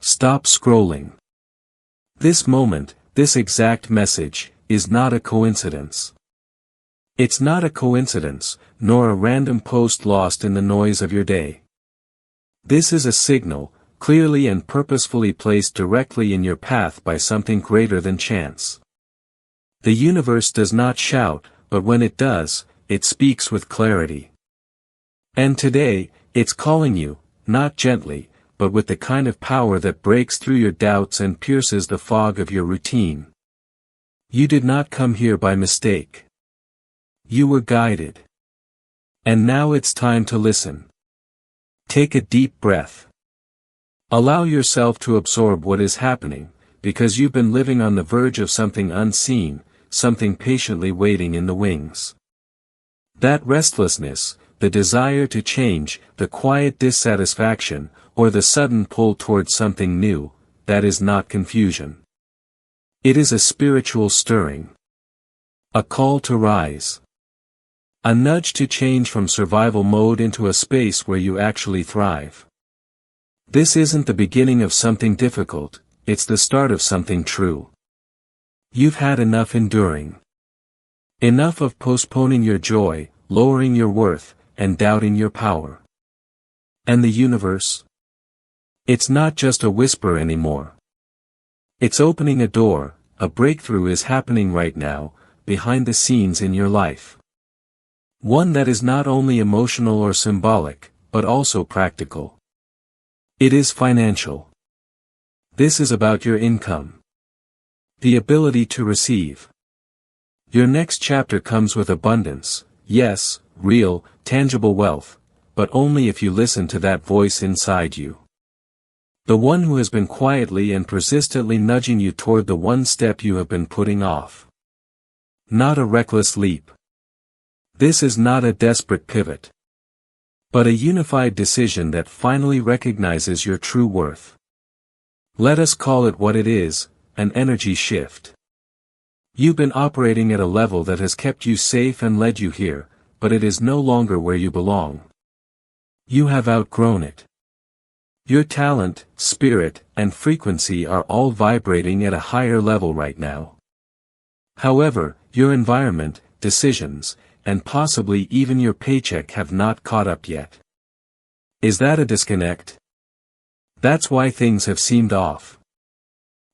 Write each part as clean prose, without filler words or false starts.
Stop scrolling. This moment, this exact message, is not a coincidence. It's not a coincidence, nor a random post lost in the noise of your day. This is a signal, clearly and purposefully placed directly in your path by something greater than chance. The universe does not shout, but when it does, it speaks with clarity. And today, it's calling you, not gently, but with the kind of power that breaks through your doubts and pierces the fog of your routine. You did not come here by mistake. You were guided. And now it's time to listen. Take a deep breath. Allow yourself to absorb what is happening, because you've been living on the verge of something unseen, something patiently waiting in the wings. That restlessness, the desire to change, the quiet dissatisfaction, or the sudden pull towards something new, that is not confusion. It is a spiritual stirring. A call to rise. A nudge to change from survival mode into a space where you actually thrive. This isn't the beginning of something difficult, it's the start of something true. You've had enough enduring. Enough of postponing your joy, lowering your worth, and doubting your power. And the universe? It's not just a whisper anymore. It's opening a door, a breakthrough is happening right now, behind the scenes in your life. One that is not only emotional or symbolic, but also practical. It is financial. This is about your income. The ability to receive. Your next chapter comes with abundance, yes, real, tangible wealth, but only if you listen to that voice inside you. The one who has been quietly and persistently nudging you toward the one step you have been putting off. Not a reckless leap. This is not a desperate pivot. But a unified decision that finally recognizes your true worth. Let us call it what it is, an energy shift. You've been operating at a level that has kept you safe and led you here, but it is no longer where you belong. You have outgrown it. Your talent, spirit, and frequency are all vibrating at a higher level right now. However, your environment, decisions, and possibly even your paycheck have not caught up yet. Is that a disconnect? That's why things have seemed off.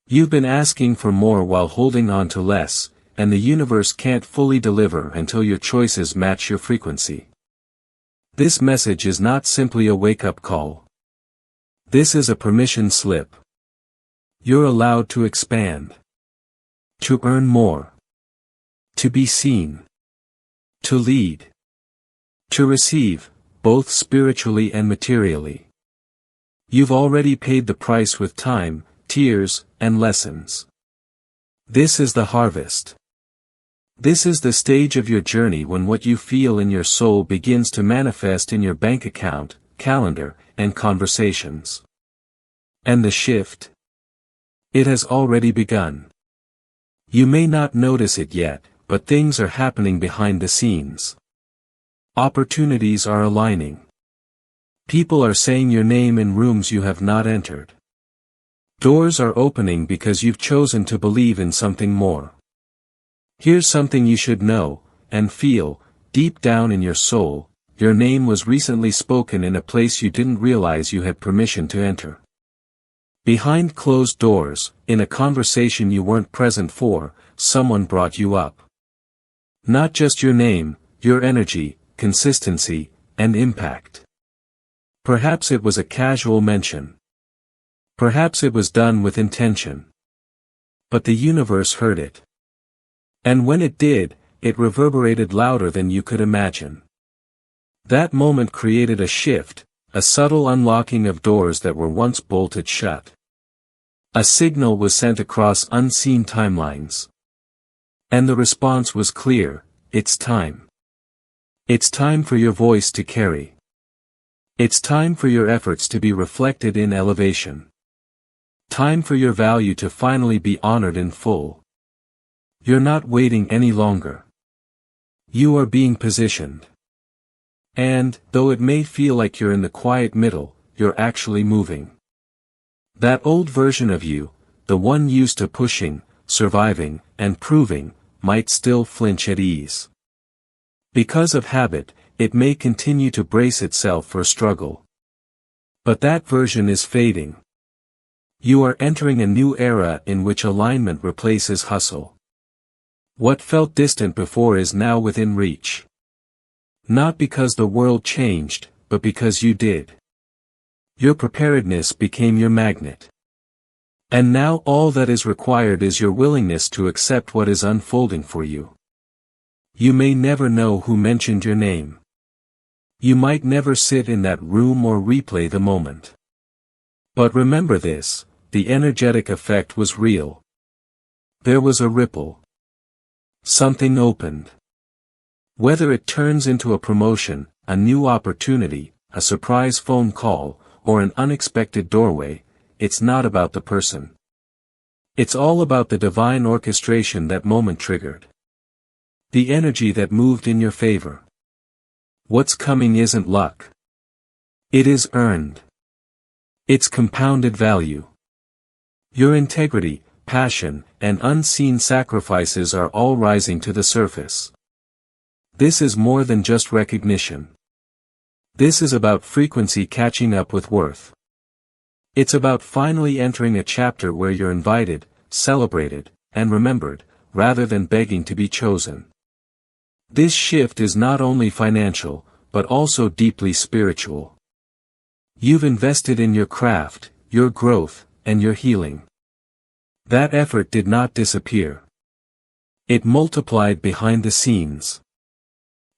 You've been asking for more while holding on to less, and the universe can't fully deliver until your choices match your frequency. This message is not simply a wake-up call. This is a permission slip. You're allowed to expand. To earn more. To be seen. To lead. To receive, both spiritually and materially. You've already paid the price with time, tears, and lessons. This is the harvest. This is the stage of your journey when what you feel in your soul begins to manifest in your bank account, calendar, and conversations. And the shift? It has already begun. You may not notice it yet, but things are happening behind the scenes. Opportunities are aligning. People are saying your name in rooms you have not entered. Doors are opening because you've chosen to believe in something more. Here's something you should know, and feel, deep down in your soul, your name was recently spoken in a place you didn't realize you had permission to enter. Behind closed doors, in a conversation you weren't present for, someone brought you up. Not just your name, your energy, consistency, and impact. Perhaps it was a casual mention. Perhaps it was done with intention. But the universe heard it. And when it did, it reverberated louder than you could imagine. That moment created a shift, a subtle unlocking of doors that were once bolted shut. A signal was sent across unseen timelines. And the response was clear: it's time. It's time for your voice to carry. It's time for your efforts to be reflected in elevation. Time for your value to finally be honored in full. You're not waiting any longer. You are being positioned. And, though it may feel like you're in the quiet middle, you're actually moving. That old version of you, the one used to pushing, surviving, and proving, might still flinch at ease. Because of habit, it may continue to brace itself for struggle. But that version is fading. You are entering a new era in which alignment replaces hustle. What felt distant before is now within reach. Not because the world changed, but because you did. Your preparedness became your magnet. And now all that is required is your willingness to accept what is unfolding for you. You may never know who mentioned your name. You might never sit in that room or replay the moment. But remember this, the energetic effect was real. There was a ripple. Something opened. Whether it turns into a promotion, a new opportunity, a surprise phone call, or an unexpected doorway, it's not about the person. It's all about the divine orchestration that moment triggered. The energy that moved in your favor. What's coming isn't luck. It is earned. It's compounded value. Your integrity, passion, and unseen sacrifices are all rising to the surface. This is more than just recognition. This is about frequency catching up with worth. It's about finally entering a chapter where you're invited, celebrated, and remembered, rather than begging to be chosen. This shift is not only financial, but also deeply spiritual. You've invested in your craft, your growth, and your healing. That effort did not disappear. It multiplied behind the scenes.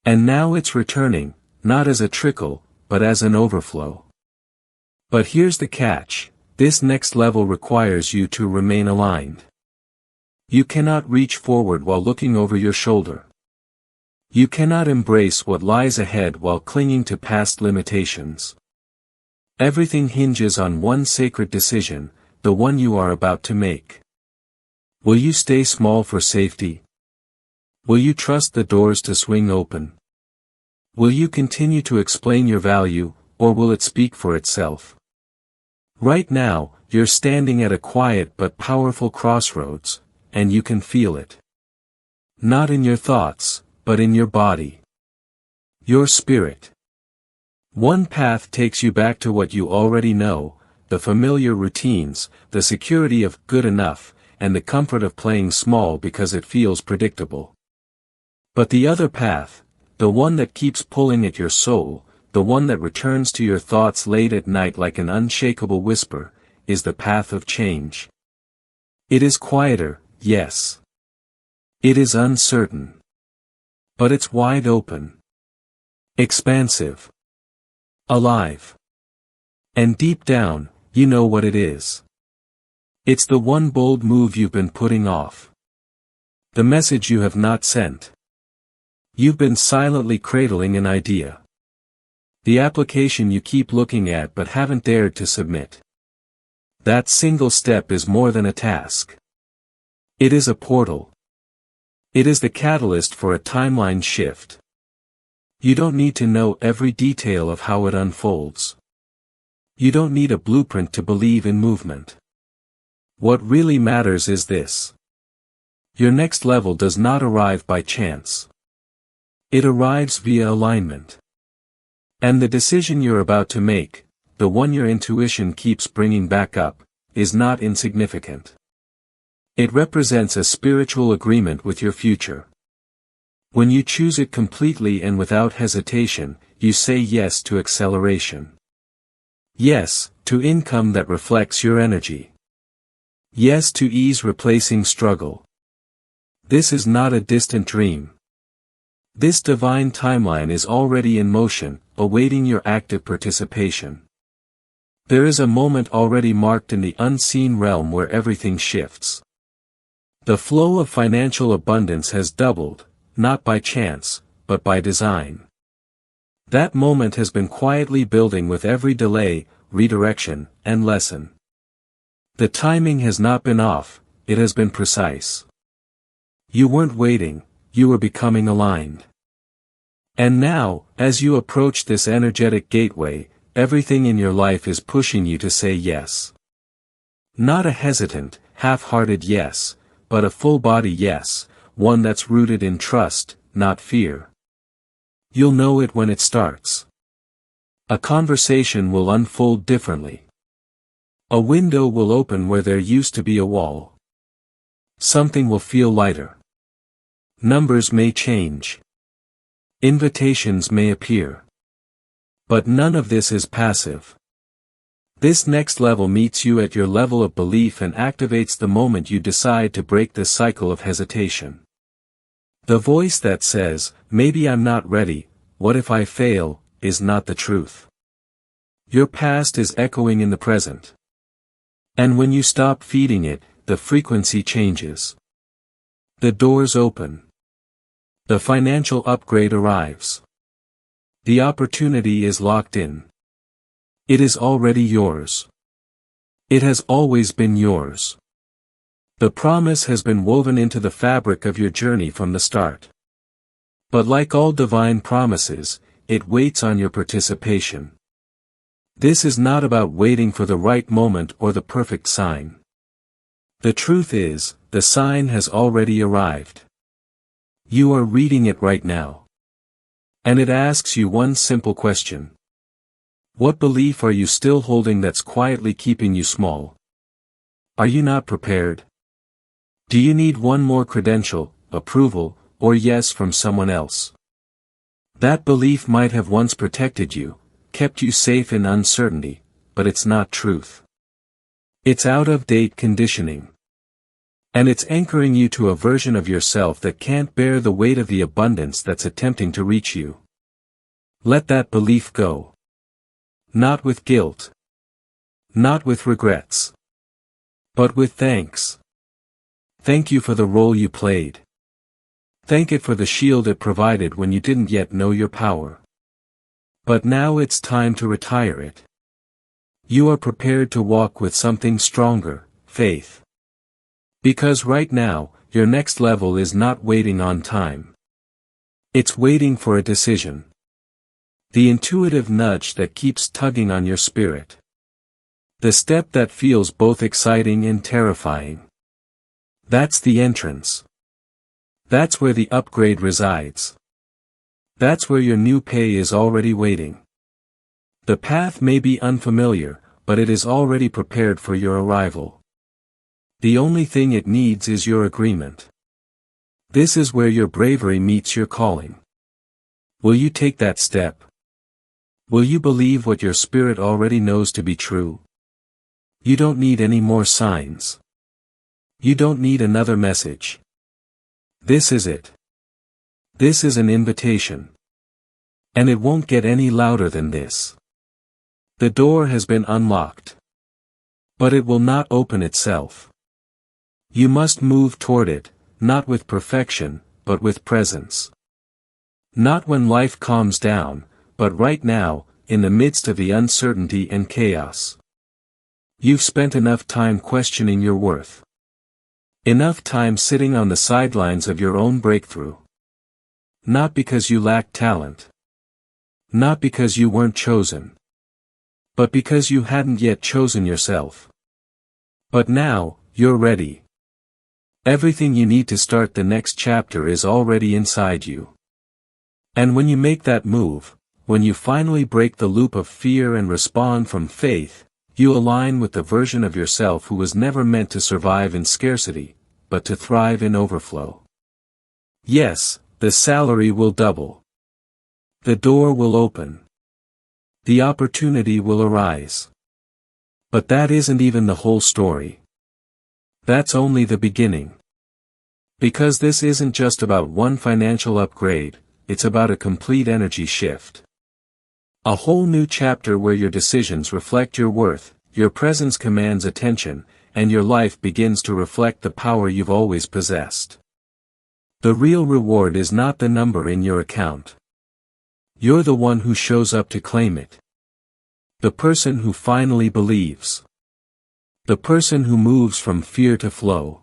And now it's returning, not as a trickle, but as an overflow. But here's the catch, this next level requires you to remain aligned. You cannot reach forward while looking over your shoulder. You cannot embrace what lies ahead while clinging to past limitations. Everything hinges on one sacred decision, the one you are about to make. Will you stay small for safety? Will you trust the doors to swing open? Will you continue to explain your value, or will it speak for itself? Right now, you're standing at a quiet but powerful crossroads, and you can feel it. Not in your thoughts, but in your body. Your spirit. One path takes you back to what you already know, the familiar routines, the security of good enough, and the comfort of playing small because it feels predictable. But the other path, the one that keeps pulling at your soul, the one that returns to your thoughts late at night like an unshakable whisper, is the path of change. It is quieter, yes. It is uncertain. But it's wide open. Expansive. Alive. And deep down, you know what it is. It's the one bold move you've been putting off. The message you have not sent. You've been silently cradling an idea. The application you keep looking at but haven't dared to submit. That single step is more than a task. It is a portal. It is the catalyst for a timeline shift. You don't need to know every detail of how it unfolds. You don't need a blueprint to believe in movement. What really matters is this. Your next level does not arrive by chance. It arrives via alignment. And the decision you're about to make, the one your intuition keeps bringing back up, is not insignificant. It represents a spiritual agreement with your future. When you choose it completely and without hesitation, you say yes to acceleration. Yes, to income that reflects your energy. Yes to ease replacing struggle. This is not a distant dream. This divine timeline is already in motion, awaiting your active participation. There is a moment already marked in the unseen realm where everything shifts. The flow of financial abundance has doubled, not by chance, but by design. That moment has been quietly building with every delay, redirection, and lesson. The timing has not been off, it has been precise. You weren't waiting, you were becoming aligned. And now, as you approach this energetic gateway, everything in your life is pushing you to say yes. Not a hesitant, half-hearted yes, but a full-body yes, one that's rooted in trust, not fear. You'll know it when it starts. A conversation will unfold differently. A window will open where there used to be a wall. Something will feel lighter. Numbers may change. Invitations may appear. But none of this is passive. This next level meets you at your level of belief and activates the moment you decide to break the cycle of hesitation. The voice that says, "Maybe I'm not ready, what if I fail," is not the truth. Your past is echoing in the present. And when you stop feeding it, the frequency changes. The doors open. The financial upgrade arrives. The opportunity is locked in. It is already yours. It has always been yours. The promise has been woven into the fabric of your journey from the start. But like all divine promises, it waits on your participation. This is not about waiting for the right moment or the perfect sign. The truth is, the sign has already arrived. You are reading it right now. And it asks you one simple question. What belief are you still holding that's quietly keeping you small? Are you not prepared? Do you need one more credential, approval, or yes from someone else? That belief might have once protected you, kept you safe in uncertainty, but it's not truth. It's out-of-date conditioning. And it's anchoring you to a version of yourself that can't bear the weight of the abundance that's attempting to reach you. Let that belief go. Not with guilt. Not with regrets. But with thanks. Thank you for the role you played. Thank it for the shield it provided when you didn't yet know your power. But now it's time to retire it. You are prepared to walk with something stronger, faith. Because right now, your next level is not waiting on time. It's waiting for a decision. The intuitive nudge that keeps tugging on your spirit. The step that feels both exciting and terrifying. That's the entrance. That's where the upgrade resides. That's where your new pay is already waiting. The path may be unfamiliar, but it is already prepared for your arrival. The only thing it needs is your agreement. This is where your bravery meets your calling. Will you take that step? Will you believe what your spirit already knows to be true? You don't need any more signs. You don't need another message. This is it. This is an invitation. And it won't get any louder than this. The door has been unlocked. But it will not open itself. You must move toward it, not with perfection, but with presence. Not when life calms down, but right now, in the midst of the uncertainty and chaos. You've spent enough time questioning your worth. Enough time sitting on the sidelines of your own breakthrough. Not because you lacked talent. Not because you weren't chosen. But because you hadn't yet chosen yourself. But now, you're ready. Everything you need to start the next chapter is already inside you. And when you make that move, when you finally break the loop of fear and respond from faith, you align with the version of yourself who was never meant to survive in scarcity, but to thrive in overflow. Yes, the salary will double. The door will open. The opportunity will arise. But that isn't even the whole story. That's only the beginning. Because this isn't just about one financial upgrade, it's about a complete energy shift. A whole new chapter where your decisions reflect your worth, your presence commands attention, and your life begins to reflect the power you've always possessed. The real reward is not the number in your account. You're the one who shows up to claim it. The person who finally believes. The person who moves from fear to flow.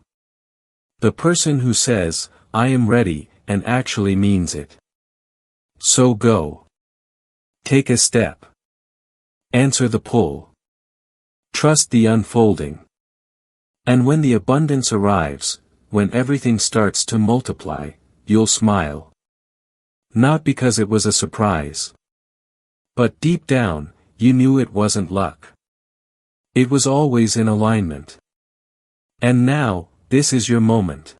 The person who says, "I am ready," and actually means it. So go. Take a step. Answer the pull. Trust the unfolding. And when the abundance arrives, when everything starts to multiply, you'll smile. Not because it was a surprise. But deep down, you knew it wasn't luck. It was always in alignment. And now, this is your moment.